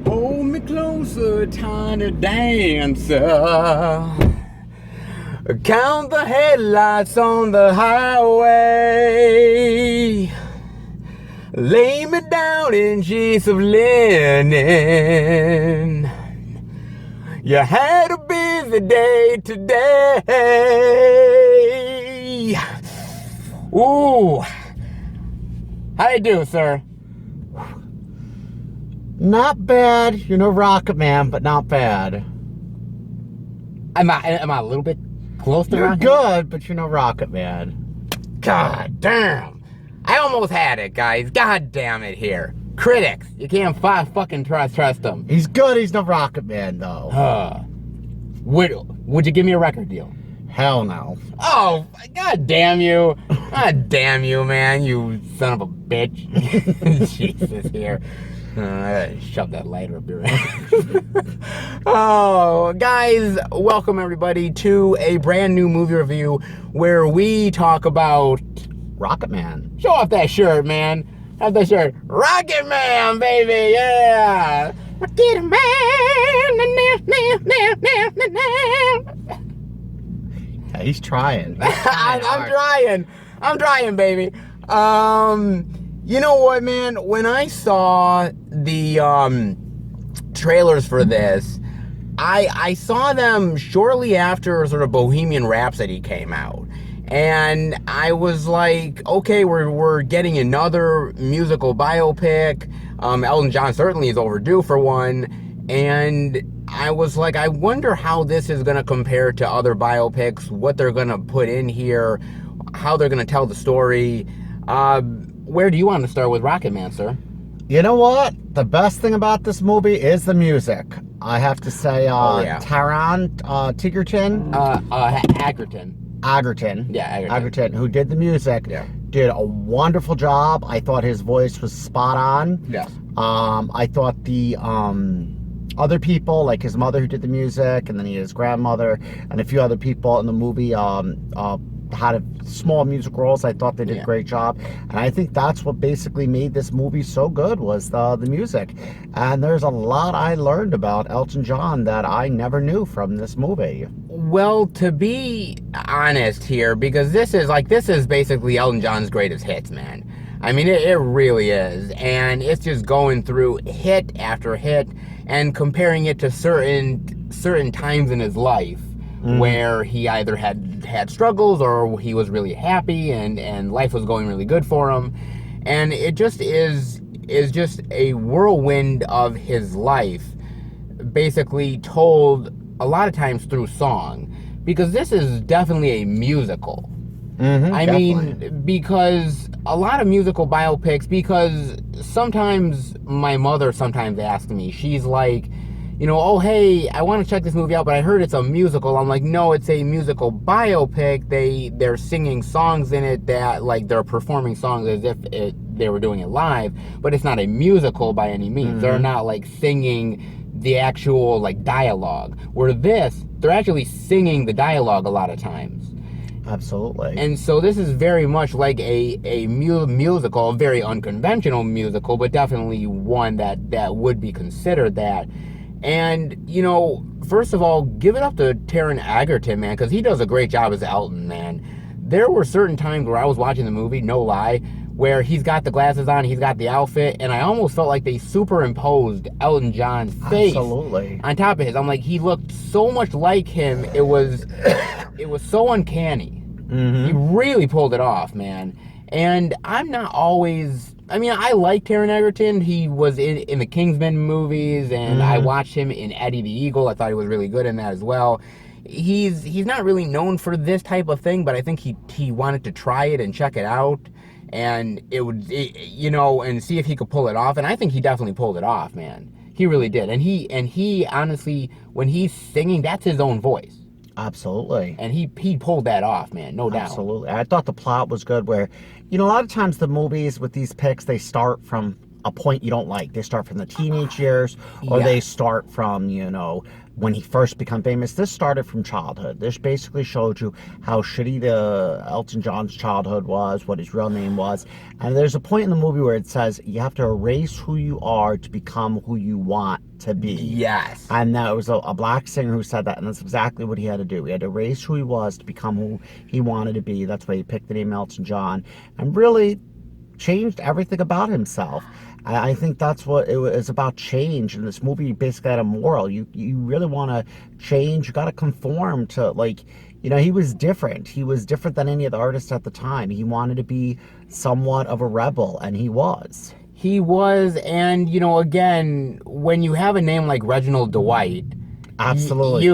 Hold me closer, tiny dancer. Count the headlights on the highway. Lay me down in sheets of linen. You had a busy day today. Ooh. How you do, sir? Not bad. You know Rocketman, but not bad. Am I a little bit close to You're Rocketman? good, but you know Rocketman. God damn. I almost had it, guys. God damn it here. Critics. You can't fucking trust them. He's good. He's no Rocketman, though. Would you give me a record deal? Hell no. Oh, god damn you. God damn you, man. You son of a bitch. Jesus here. I gotta shove that lighter up your ass. Oh, guys, welcome everybody to a brand new movie review where we talk about Rocketman. Show off that shirt, man. Have that shirt. Rocketman, baby, yeah. Rocketman. Yeah, he's trying. I'm trying, baby. You know what, man? When I saw the trailers for this, I saw them shortly after sort of Bohemian Rhapsody came out. And I was like, okay, we're getting another musical biopic. Elton John certainly is overdue for one. And I was like, I wonder how this is going to compare to other biopics, what they're going to put in here, how they're going to tell the story. Where do you want to start with Rocketman, sir? You know what? The best thing about this movie is the music. I have to say, Taron Egerton. Egerton. Egerton, who did the music, did a wonderful job. I thought his voice was spot on. Yes. I thought the other people, like his mother who did the music, and then his grandmother, and a few other people in the movie had a small music roles. I thought they did a great job. And I think that's what basically made this movie so good was the music. And there's a lot I learned about Elton John that I never knew from this movie. Well, to be honest here, because this is basically Elton John's greatest hits, man. I mean, it really is. And it's just going through hit after hit and comparing it to certain times in his life where he either had struggles or he was really happy and life was going really good for him. And it just is just a whirlwind of his life, basically told a lot of times through song, because this is definitely a musical. I mean, because a lot of musical biopics, because sometimes my mother sometimes asks me, she's like, you know, oh, hey, I want to check this movie out, but I heard it's a musical. I'm like, no, it's a musical biopic. They're singing songs in it that, like, they're performing songs as if they were doing it live, but it's not a musical by any means. They're not, like, singing the actual, like, dialogue. Where this, they're actually singing the dialogue a lot of times. Absolutely. And so this is very much like a musical, a very unconventional musical, but definitely one that would be considered that. And, you know, first of all, give it up to Taron Egerton, man, because he does a great job as Elton, man. There were certain times where I was watching the movie, no lie, where he's got the glasses on, he's got the outfit, and I almost felt like they superimposed Elton John's face on top of his. I'm like, he looked so much like him. It was so uncanny. He really pulled it off, man. And I'm not always... I mean, I like Taron Egerton. He was in the Kingsman movies, and I watched him in Eddie the Eagle. I thought he was really good in that as well. He's not really known for this type of thing, but I think he wanted to try it and check it out, and you know, and see if he could pull it off. And I think he definitely pulled it off, man. He really did. And he honestly, when he's singing, that's his own voice. Absolutely. And he pulled that off, man, no doubt. Absolutely. I thought the plot was good where, you know, a lot of times the movies with these picks, they start from a point you don't like. They start from the teenage years, or Yeah. they start from, when he first became famous. This started from childhood. This basically showed you how shitty the Elton John's childhood was, what his real name was. And there's a point in the movie where it says you have to erase who you are to become who you want to be. Yes. And that was a black singer who said that, and that's exactly what he had to do. He had to erase who he was to become who he wanted to be. That's why he picked the name Elton John, and really changed everything about himself. I think that's what it was about, change. And this movie basically had a moral. You really want to change. You got to conform to, he was different. He was different than any of the artists at the time. He wanted to be somewhat of a rebel, and he was. He was, and again, when you have a name like Reginald Dwight, Absolutely.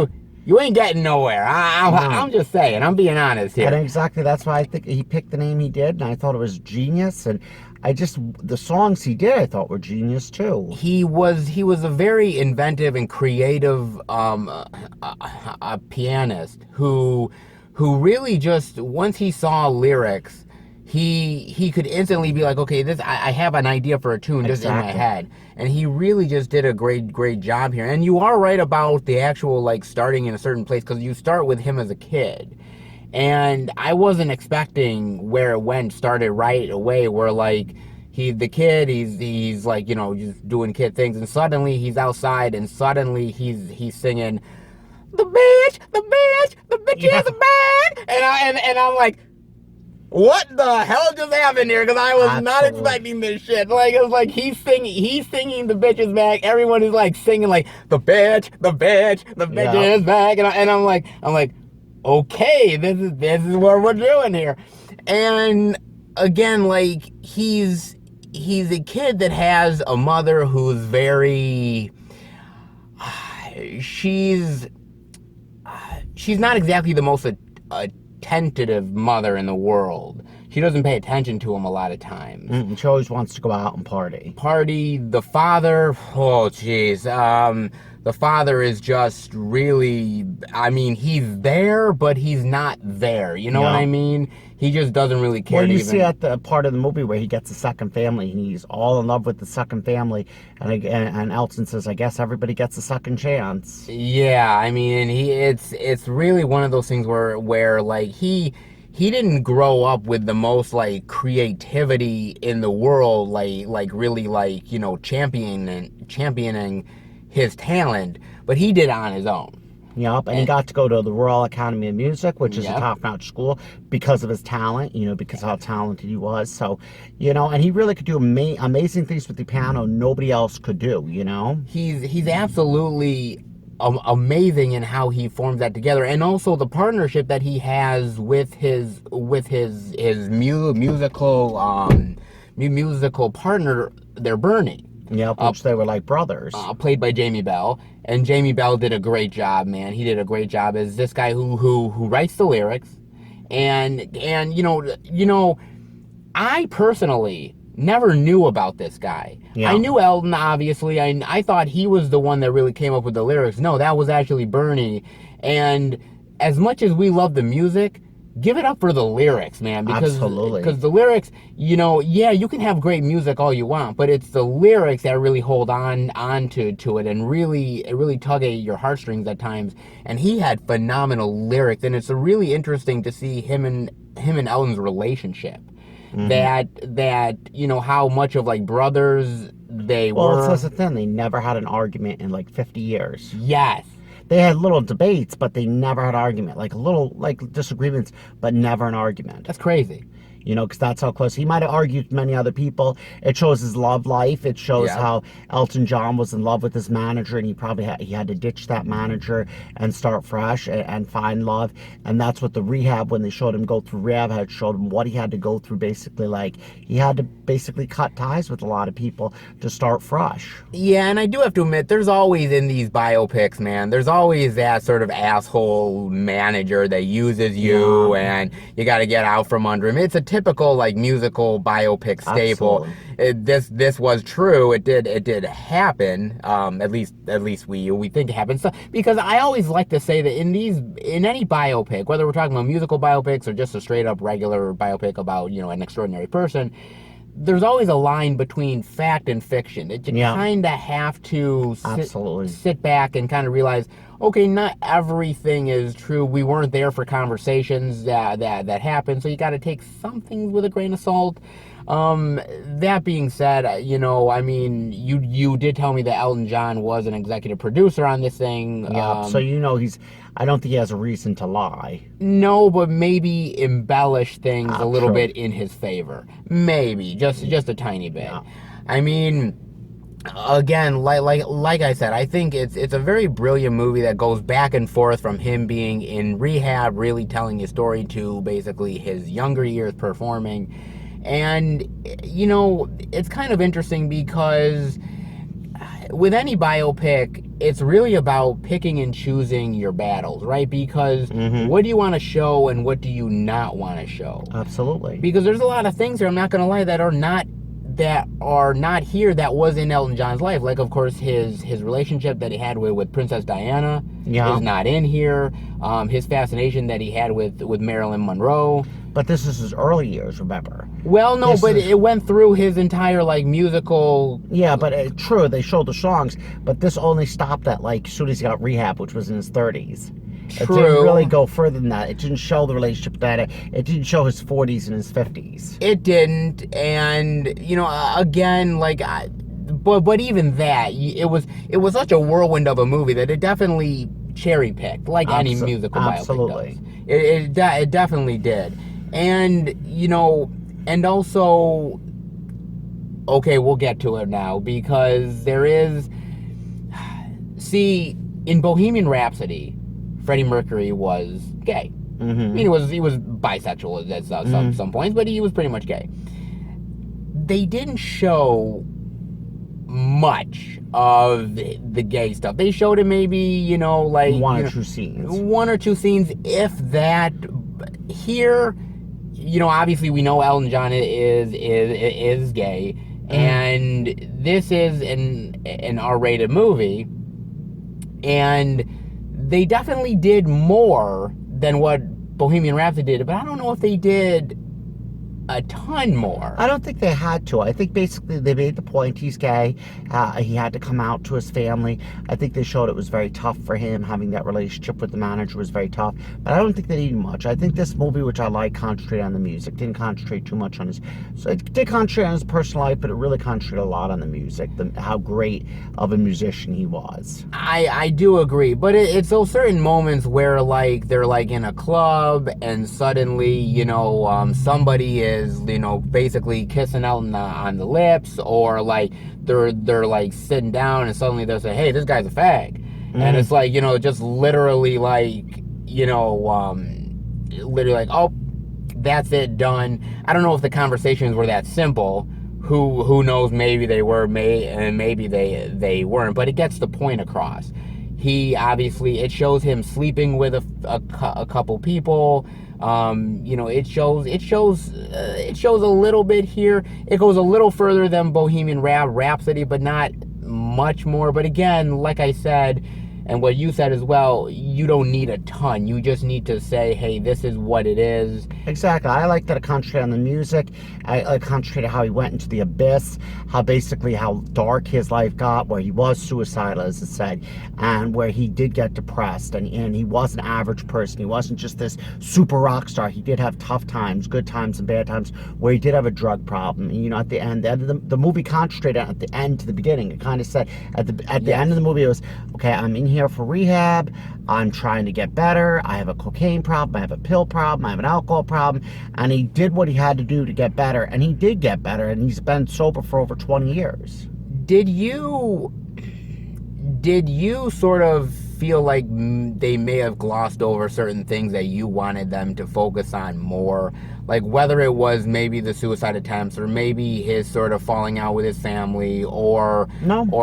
You ain't getting nowhere. I'm just saying. I'm being honest here. And exactly, that's why I think he picked the name he did, and I thought it was genius. And the songs he did, I thought were genius too. He was a very inventive and creative a pianist who really just, once he saw lyrics, he could instantly be like, okay, I have an idea for a tune just in my head. And he really just did a great job here. And you are right about the actual, starting in a certain place, because you start with him as a kid. And I wasn't expecting where it started right away, where he's just doing kid things, and suddenly he's outside, and suddenly he's singing, the bitch is bad, and I'm like, what the hell just happened here? Because I was not expecting this shit. It's like he's singing the bitch is back. Everyone is singing the bitch is back, and I'm like, okay, this is what we're doing here. And again, he's a kid that has a mother who's very, she's not exactly the most attentive mother in the world. She doesn't pay attention to him a lot of times. She always wants to go out and party. The father, oh jeez, the father is just really, he's there, but he's not there. You know what I mean? He just doesn't really care. Well, you see at the part of the movie where he gets a second family, and he's all in love with the second family, and Elton says, I guess everybody gets a second chance. Yeah, it's really one of those things where he didn't grow up with the most creativity in the world, really championing his talent, but he did it on his own. Yep, and he got to go to the Royal Academy of Music, which is a top-notch school, because of his talent, because of how talented he was. So, and he really could do amazing things with the piano nobody else could do, He's absolutely amazing in how he forms that together, and also the partnership that he has with his musical partner, they're Bernie. Yep, which they were like brothers. Played by Jamie Bell. And Jamie Bell did a great job, man. He did a great job as this guy who writes the lyrics. And I personally never knew about this guy. Yeah. I knew Elton, obviously. I thought he was the one that really came up with the lyrics. No, that was actually Bernie. And as much as we love the music, give it up for the lyrics, man. Absolutely. Because the lyrics, you can have great music all you want, but it's the lyrics that really hold on to it and really tug at your heartstrings at times. And he had phenomenal lyrics, and it's really interesting to see him and Elton's relationship. Mm-hmm. That how much of brothers they were. Well, that's the thing. They never had an argument in 50 years. Yes. They had little debates, but they never had argument. Little disagreements, but never an argument. That's crazy. Because that's how close. He might have argued with many other people. It shows his love life. It shows how Elton John was in love with his manager, and he had to ditch that manager and start fresh and find love. And that's what the rehab, when they showed him go through rehab, had showed him what he had to go through. Basically, he had to basically cut ties with a lot of people to start fresh. Yeah, and I do have to admit, there's always in these biopics, man, there's always that sort of asshole manager that uses you, and you got to get out from under him. It's a typical musical biopic staple. This was true. It did happen. At least we think it happened. So, because I always like to say that in any biopic, whether we're talking about musical biopics or just a straight up regular biopic about an extraordinary person, there's always a line between fact and fiction that you Yeah. kind of have to Absolutely. sit back and kind of realize, okay, not everything is true. We weren't there for conversations that happened, so you got to take some things with a grain of salt. That being said, you know, I mean, you did tell me that Elton John was an executive producer on this thing. Yeah, so you know I don't think he has a reason to lie. No, but maybe embellish things a little True. bit in his favor. Maybe just a tiny bit. Yeah. I mean, again, like I said, I think it's a very brilliant movie that goes back and forth from him being in rehab, really telling his story, to basically his younger years performing. And you know, it's kind of interesting because with any biopic, it's really about picking and choosing your battles, right? Because what do you want to show and what do you not want to show? Absolutely. Because there's a lot of things here, I'm not going to lie, that are not here that was in Elton John's life. Like, of course, his relationship that he had with Princess Diana is not in here. His fascination that he had with Marilyn Monroe. But this is his early years, remember? Well, no, but it went through his entire, like, musical... Yeah, but true, they showed the songs, but this only stopped at, like, as soon as he got rehab, which was in his 30s. It didn't really go further than that. It didn't show the relationship that it didn't show his 40s and his 50s. It didn't, and, you know, again, like, but even that, it was such a whirlwind of a movie that it definitely cherry-picked, like any musical biopic does. It definitely did. And, you know, and also, okay, we'll get to it now, because there is, see, in Bohemian Rhapsody, Freddie Mercury was gay. I mean, he was bisexual at some points, but he was pretty much gay. They didn't show much of the gay stuff. They showed it maybe, you know, like one or two scenes, if that. Here, you know, obviously we know Elton John is gay, and this is an R-rated movie, and they definitely did more than what Bohemian Rhapsody did, but I don't know if they did a ton more. I don't think they had to. I think basically they made the point he's gay. He had to come out to his family. I think they showed it was very tough for him. Having that relationship with the manager was very tough. But I don't think they needed much. I think this movie, which I like, concentrated on the music. Didn't concentrate too much on his... So it did concentrate on his personal life, but it really concentrated a lot on the music. How great of a musician he was. I do agree. But it's those certain moments where, like, they're, like, in a club and suddenly, you know, somebody is, you know, basically kissing out on the lips, or like they're like sitting down and suddenly they'll say, hey, this guy's a fag. And it's like, you know, just literally like, you know, literally like, oh, that's it, done. I don't know if the conversations were that simple. Who knows, maybe they were, maybe they weren't, but it gets the point across. He obviously, it shows him sleeping with a couple people. You know, it shows a little bit here. It goes a little further than Bohemian Rhapsody, but not much more. But again, like I said, and what you said as well, you don't need a ton. You just need to say, hey, this is what it is. Exactly. I like that it concentrated on the music. I concentrated how he went into the abyss, how dark his life got, where he was suicidal, as it said, and where he did get depressed, and he was an average person. He wasn't just this super rock star. He did have tough times, good times and bad times, where he did have a drug problem. And, you know, at the end, the movie concentrated at the end to the beginning. It kind of said at the end of the movie, it was, okay, I'm in here for rehab. I'm trying to get better. I have a cocaine problem. I have a pill problem. I have an alcohol problem. And he did what he had to do to get better. And he did get better. And he's been sober for over 20 years. Did you sort of feel like they may have glossed over certain things that you wanted them to focus on more? Like whether it was maybe the suicide attempts, or maybe his sort of falling out with his family, or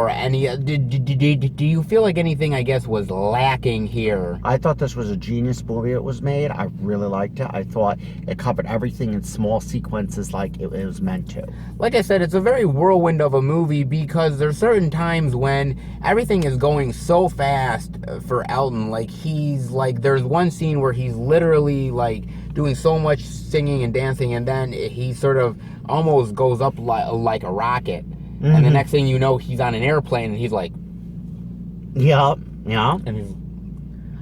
any... Do you feel like anything, I guess, was lacking here? I thought this was a genius movie. It was made. I really liked it. I thought it covered everything in small sequences like it was meant to. Like I said, it's a very whirlwind of a movie, because there's certain times when everything is going so fast for Elton. Like, he's like, there's one scene where he's literally like doing so much singing and dancing, and then he sort of almost goes up like a rocket. And the next thing you know, he's on an airplane, and he's like, yeah. and he's,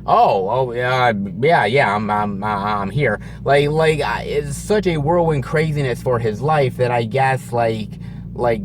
oh yeah, I'm here. Like it's such a whirlwind craziness for his life that I guess like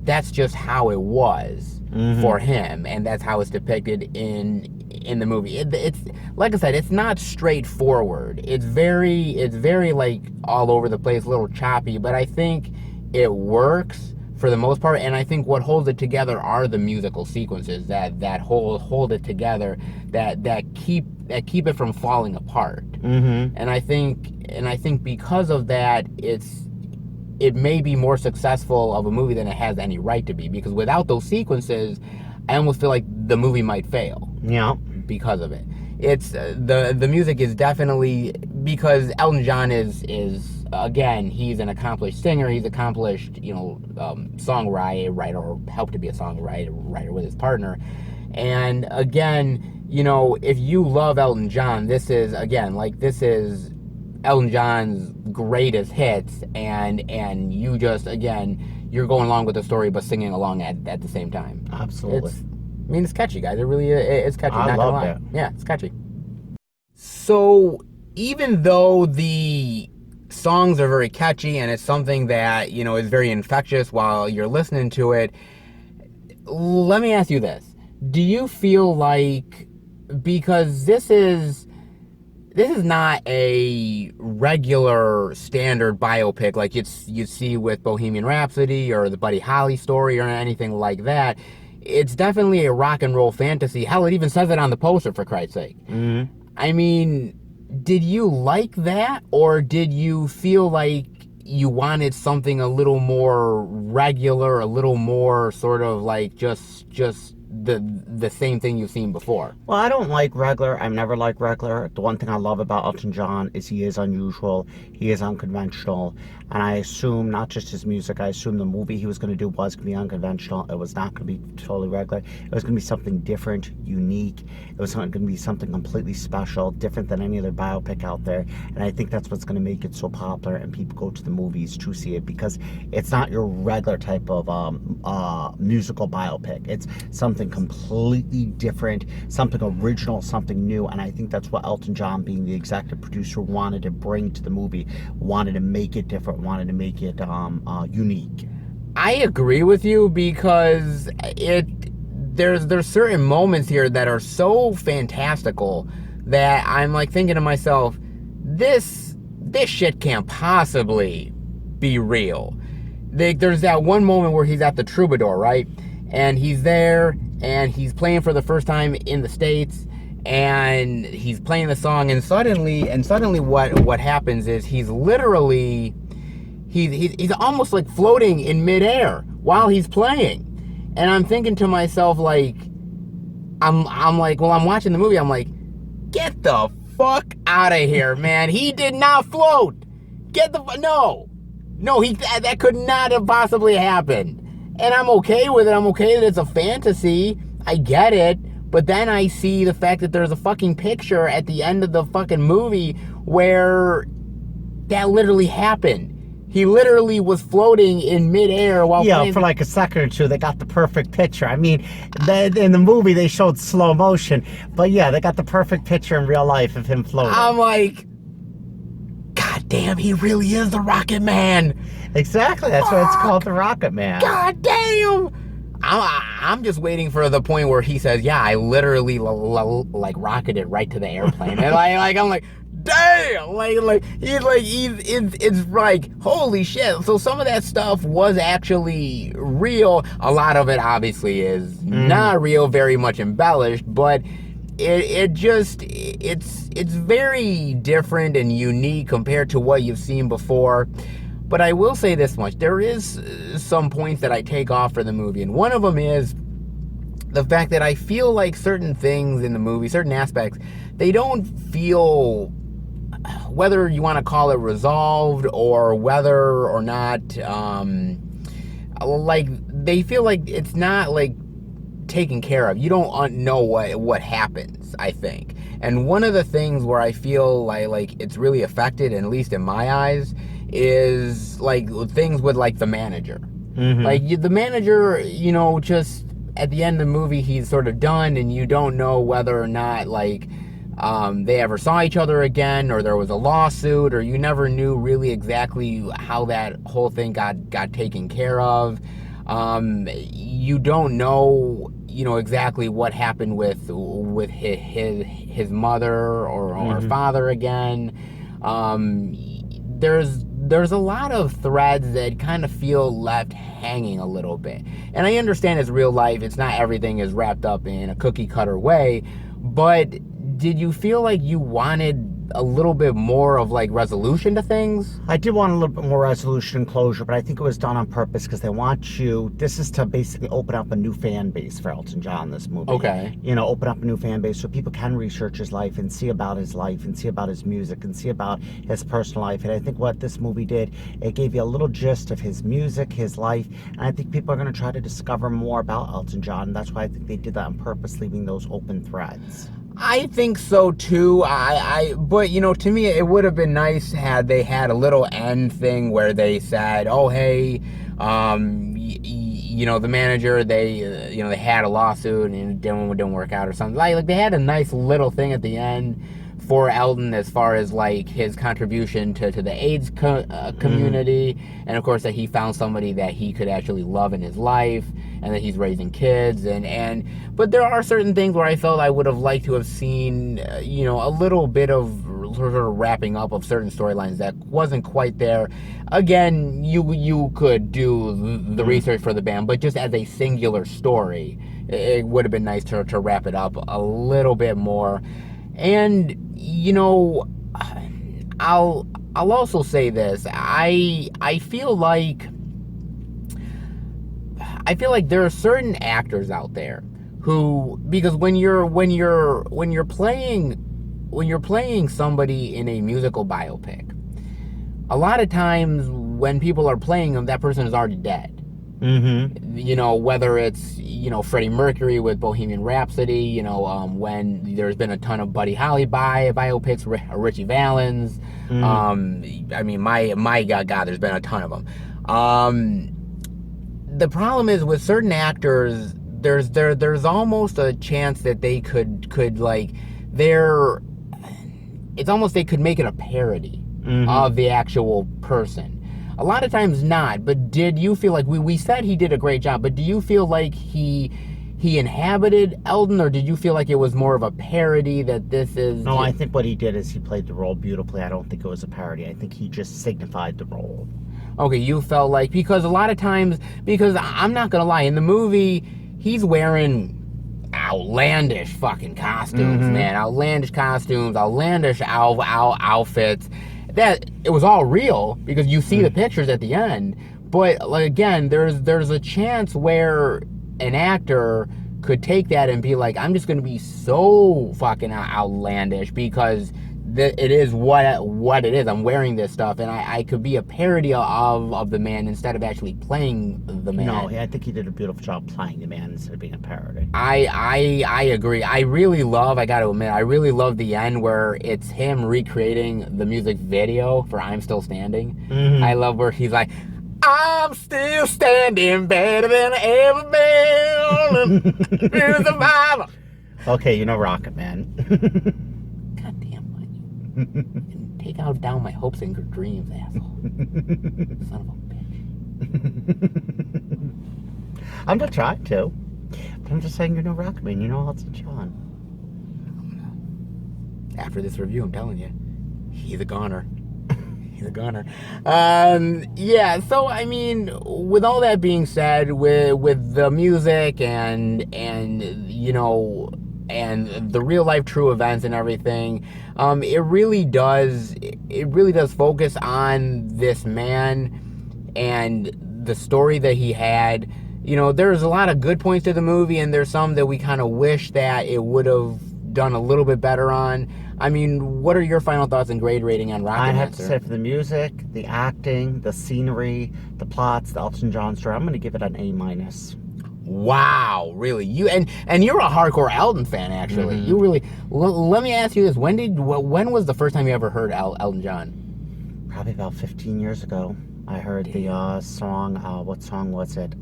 that's just how it was for him, and that's how it's depicted in the movie. It's like I said, it's not straightforward. It's very like all over the place, a little choppy, but I think it works for the most part, and I think what holds it together are the musical sequences that hold it together, that keep it from falling apart. And I think because of that, it may be more successful of a movie than it has any right to be, because without those sequences, I almost feel like the movie might fail. Yeah. Because of it. It's the music is definitely, because Elton John is again, he's an accomplished singer, he's accomplished, songwriter, or helped to be a songwriter with his partner. And again, if you love Elton John, this is Elton John's greatest hits, and you just, again, you're going along with the story but singing along at the same time. Absolutely. It's catchy, guys. It really is catchy. I not gonna loved lie. it. Yeah, it's catchy. So even though the songs are very catchy and it's something that is very infectious while you're listening to it, let me ask you this: do you feel like, because this is not a regular standard biopic like you'd see with Bohemian Rhapsody or the Buddy Holly story or anything like that? It's definitely a rock and roll fantasy. Hell, it even says it on the poster, for Christ's sake. I mean, did you like that, or did you feel like you wanted something a little more regular, a little more sort of like just the same thing you've seen before? Well, I don't like regular. I've never liked regular. The one thing I love about Elton John is he is unusual. He is unconventional. And I assume not just his music, I assume the movie he was going to do was going to be unconventional. It was not going to be totally regular. It was going to be something different, unique. It was going to be something completely special, different than any other biopic out there. And I think that's what's going to make it so popular, and people go to the movies to see it, because it's not your regular type of musical biopic. It's something completely different, something original, something new. And I think that's what Elton John, being the executive producer, wanted to bring to the movie, wanted to make it different, wanted to make it unique. I agree with you, because there's certain moments here that are so fantastical that I'm like thinking to myself, this shit can't possibly be real. There's that one moment where he's at the Troubadour, right? And he's there, and he's playing for the first time in the States, and he's playing the song, and suddenly what happens is he's literally he's almost like floating in midair while he's playing. And I'm thinking to myself, like, I'm like, well, I'm watching the movie, I'm like, get the fuck out of here, man. He did not float. No, that could not have possibly happened. And I'm okay with it. I'm okay that it's a fantasy. I get it. But then I see the fact that there's a fucking picture at the end of the fucking movie where that literally happened. He literally was floating in midair while playing. For like a second or two, they got the perfect picture. I mean, in the movie, they showed slow motion. But yeah, they got the perfect picture in real life of him floating. I'm like, God damn, he really is the Rocketman. Exactly. That's why it's called the Rocketman. God damn. I'm just waiting for the point where he says, yeah, I literally like rocketed right to the airplane. And I'm like, damn, it's like, holy shit. So some of that stuff was actually real. A lot of it obviously is not real, very much embellished, but it's very different and unique compared to what you've seen before. But I will say this much: there is some points that I take off for the movie, and one of them is the fact that I feel like certain things in the movie, certain aspects, they don't feel, whether you want to call it resolved or whether or not, like, they feel like it's not like taken care of. You don't know what happens, I think. And one of the things where I feel like it's really affected, and at least in my eyes, is like things with like the manager. Like the manager, just at the end of the movie, he's sort of done, and you don't know whether or not like they ever saw each other again, or there was a lawsuit, or you never knew really exactly how that whole thing got taken care of. You don't know, exactly what happened with his mother or father again. There's a lot of threads that kind of feel left hanging a little bit. And I understand it's real life. It's not everything is wrapped up in a cookie cutter way, but did you feel like you wanted a little bit more of like resolution to things? I did want a little bit more resolution and closure, but I think it was done on purpose because they want you. This is to basically open up a new fan base for Elton John, this movie. Okay. Open up a new fan base so people can research his life and see about his life and see about his music and see about his personal life. And I think what this movie did, it gave you a little gist of his music, his life, and I think people are going to try to discover more about Elton John. That's why I think they did that on purpose, leaving those open threads. I think so too. But to me, it would have been nice had they had a little end thing where they said, "Oh, hey, the manager, they had a lawsuit and it didn't work out or something." Like they had a nice little thing at the end for Elton as far as like his contribution to the AIDS community, and of course that he found somebody that he could actually love in his life, and that he's raising kids, but there are certain things where I felt I would have liked to have seen a little bit of sort of wrapping up of certain storylines that wasn't quite there. Again, you could do the research for the band, but just as a singular story, it would have been nice to wrap it up a little bit more. And I'll also say this. I feel like there are certain actors out there who, because when you're playing somebody in a musical biopic, a lot of times when people are playing them, that person is already dead. Whether it's Freddie Mercury with Bohemian Rhapsody, when there's been a ton of Buddy Holly biopics, Richie Valens. My God, there's been a ton of them. The problem is with certain actors, there's almost a chance that they could like it's almost they could make it a parody of the actual person. A lot of times not, but did you feel like we said he did a great job, but do you feel like he inhabited Elton, or did you feel like it was more of a parody that this is... No, I think what he did is he played the role beautifully. I don't think it was a parody. I think he just signified the role. Okay, you felt like, because a lot of times, because I'm not gonna lie, in the movie, he's wearing outlandish fucking costumes, man. Outlandish costumes, outlandish outfits. That it was all real because you see the pictures at the end, but like, again, there's a chance where an actor could take that and be like, I'm just gonna be so fucking outlandish because it is what it is. I'm wearing this stuff, and I could be a parody of the man instead of actually playing the man. No, I think he did a beautiful job playing the man instead of being a parody. I agree. I gotta admit, I really love the end where it's him recreating the music video for I'm Still Standing. I love where he's like, I'm still standing better than I ever been. Here's the Bible. Okay, Rocketman. Take down my hopes and dreams, asshole. Son of a bitch. I'm not trying to. But I'm just saying Rocketman. Elton John. After this review, I'm telling you, he's a goner. He's a goner. Yeah, so, I mean, with all that being said, with the music and the real life true events and everything, it really does focus on this man and the story that he had. There's a lot of good points to the movie, and there's some that we kind of wish that it would have done a little bit better on. I mean, what are your final thoughts and grade rating on Rocketman? I have to say, for the music, the acting, the scenery, the plots, the Elton John story, I'm going to give it an A-. Wow, really? And you're a hardcore Elton fan, actually. You really. Let me ask you this: when was the first time you ever heard Elton John? Probably about 15 years ago. I heard the song. What song was it?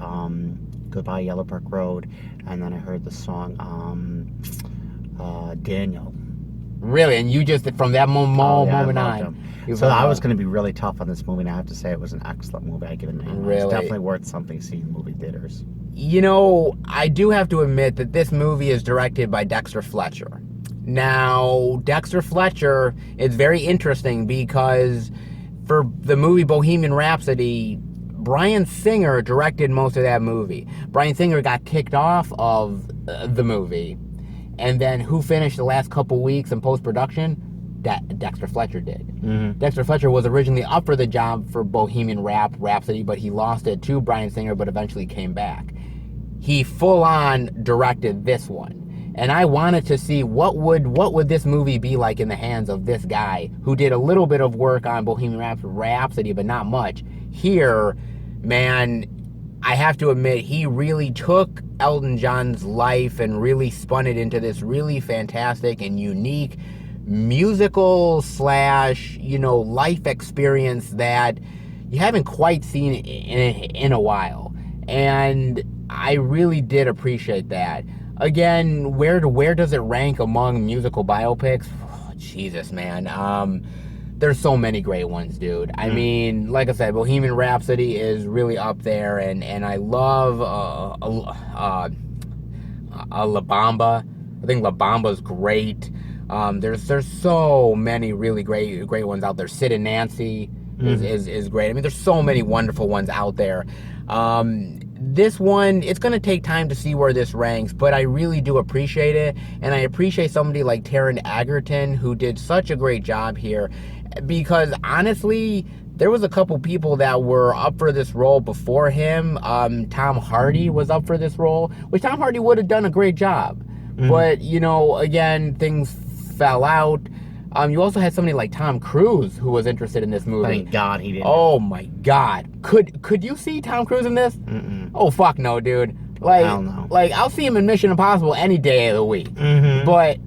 Goodbye Yellow Brick Road, and then I heard the song Daniel. Really? And you just from that moment on. So I was going to be really tough on this movie, and I have to say it was an excellent movie. I give it a 9. Really? It's definitely worth something seeing in movie theaters. You know, I do have to admit that this movie is directed by Dexter Fletcher. Now, Dexter Fletcher is very interesting because for the movie Bohemian Rhapsody, Bryan Singer directed most of that movie. Bryan Singer got kicked off of the movie, and then who finished the last couple weeks in post-production? Dexter Fletcher did. Mm-hmm. Dexter Fletcher was originally up for the job for Bohemian Rhapsody, but he lost it to Bryan Singer, but eventually came back. He full-on directed this one. And I wanted to see what would this movie be like in the hands of this guy who did a little bit of work on Bohemian Rhapsody, but not much. Here, man, I have to admit, he really took Elton John's life and really spun it into this really fantastic and unique musical / life experience that you haven't quite seen in a while. And I really did appreciate that. Again, where does it rank among musical biopics? Oh, Jesus, man. There's so many great ones, dude. I mean, like I said, Bohemian Rhapsody is really up there, and I love La Bamba. I think La Bamba's great. There's so many really great ones out there. Sid and Nancy is great. I mean, there's so many wonderful ones out there. This one, it's going to take time to see where this ranks, but I really do appreciate it, and I appreciate somebody like Taron Egerton who did such a great job here, because honestly, there was a couple people that were up for this role before him. Tom Hardy was up for this role, which Tom Hardy would have done a great job, but, again, things fell out. You also had somebody like Tom Cruise who was interested in this movie. Thank God he didn't. Oh my God. Could you see Tom Cruise in this? Mm-mm. Oh fuck no, dude. Like, Hell no. Like, I'll see him in Mission Impossible any day of the week. Mm-hmm. But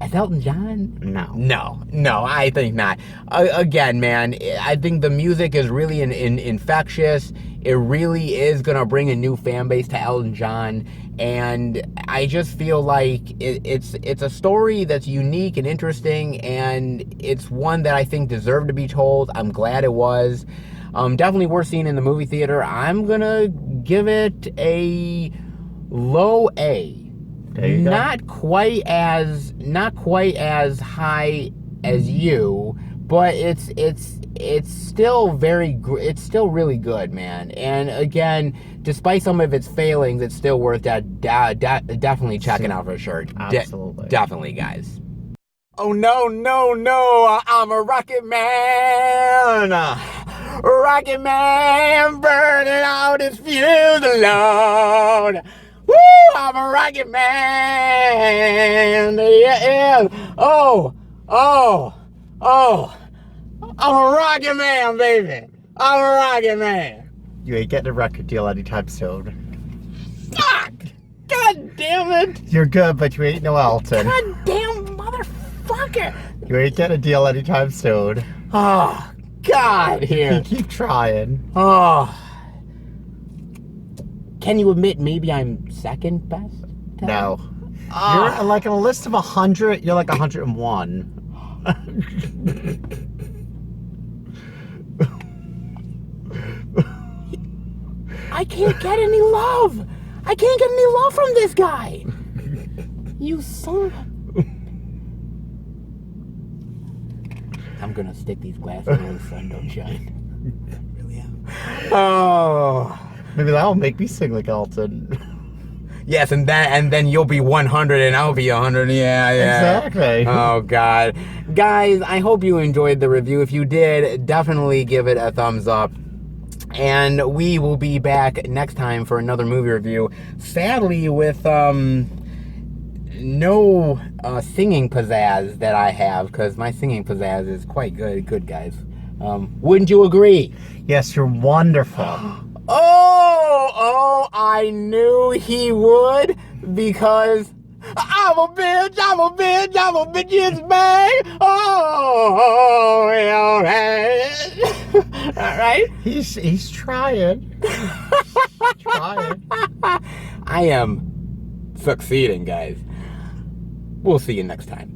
as Elton John? No, I think not. Again, man, I think the music is really infectious. It really is gonna bring a new fan base to Elton John, and I just feel like it's a story that's unique and interesting, and it's one that I think deserved to be told. I'm glad it was. Definitely worth seeing in the movie theater. I'm gonna give it a low A. There you go. Not quite as high as you, but it's still it's still really good, man. And again, despite some of its failings, it's still worth definitely checking out for sure. Absolutely. Definitely, guys. Oh no, I'm a Rocketman. Rocketman burning out his fuse alone. Woo! I'm a Rocketman. Yeah. Oh. I'm a Rocketman, baby. I'm a Rocketman. You ain't getting a record deal anytime soon. Fuck! God damn it! You're good, but you ain't no Elton. God damn motherfucker! You ain't getting a deal anytime soon. Oh, God, here. Keep trying. Oh. Can you admit maybe I'm second best? No. You're like on a list of 100, you're like 101. I can't get any love. I can't get any love from this guy. You son of a... I'm gonna stick these glasses where the sun don't shine. I really am. Oh. Maybe that'll make me sing like Elton. Yes, and then you'll be 100 and I'll be 100. Yeah. Exactly. Oh, God. Guys, I hope you enjoyed the review. If you did, definitely give it a thumbs up. And we will be back next time for another movie review. Sadly, with no singing pizzazz that I have, because my singing pizzazz is quite good, guys. Wouldn't you agree? Yes, you're wonderful. Oh! oh, I knew he would, because I'm a bitch, yes, man. Oh, all right. All right? He's trying. He's trying. I am succeeding, guys. We'll see you next time.